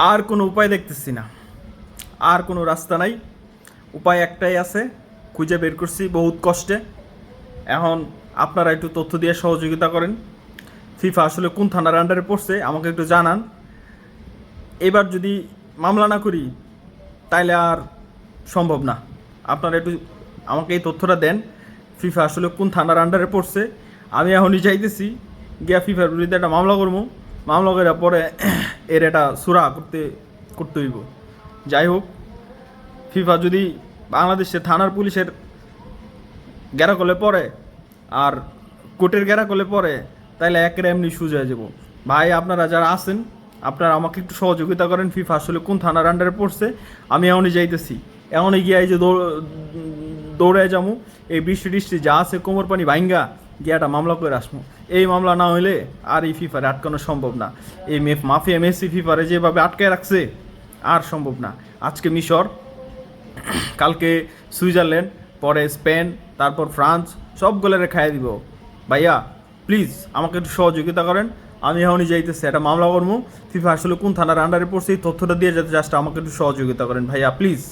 আর কোনো উপায় দেখতেছি না, আর কোনো রাস্তা নাই। উপায় একটাই আছে, খুঁজে বের করছি বহুত কষ্টে। এখন আপনারা একটু তথ্য দিয়ে সহযোগিতা করেন। ফিফা আসলে কোন থানার আন্ডারে পড়ছে আমাকে একটু জানান। এবার যদি মামলা না করি তাইলে আর সম্ভব না। আপনারা একটু আমাকে এই তথ্যটা দেন, ফিফা আসলে কোন থানার আন্ডারে পড়ছে। আমি এখনই চাইতেছি গিয়া ফিফার বিরুদ্ধে একটা মামলা করবো। মামলা করার পরে এর একটা সুরা করতে হইব। যাই হোক, ফিফা যদি বাংলাদেশের থানার পুলিশের গেরা করলে পরে আর কোর্টের গেরা করলে পরে, তাইলে একেবারে এমনি সুজা হয়ে যাব। ভাই আপনারা যারা আছেন, আপনারা আমাকে একটু সহযোগিতা করেন। ফিফা আসলে কোন থানার আন্ডারে পড়ছে আমি এখনই যাইতেছি। এখনই গিয়া এই যে দৌড়ায় যাবো, এই বৃষ্টি টিষ্টি যা আছে কোমর পানি ভাঙ্গা গিয়ে একটা মামলা করে আসবো। এই মামলা না হইলে আর এই ফিফারে আটকানো সম্ভব না। এই মাফিয়া মেসি ফিফারে যেভাবে আটকায় রাখছে আর সম্ভব না। আজকে মিশর, কালকে সুইজারল্যান্ড, পরে স্পেন, তারপর ফ্রান্স, সবগুলোরে খাইয়ে দিব। ভাইয়া প্লিজ আমাকে একটু সহযোগিতা করেন। আমি এখনই যাইতেছি, একটা মামলা করবো। ফিফা আসলে কোন থানার আন্ডারে পড়ছে এই তথ্যটা দিয়ে যাতে জাস্ট আমাকে একটু সহযোগিতা করেন ভাইয়া প্লিজ।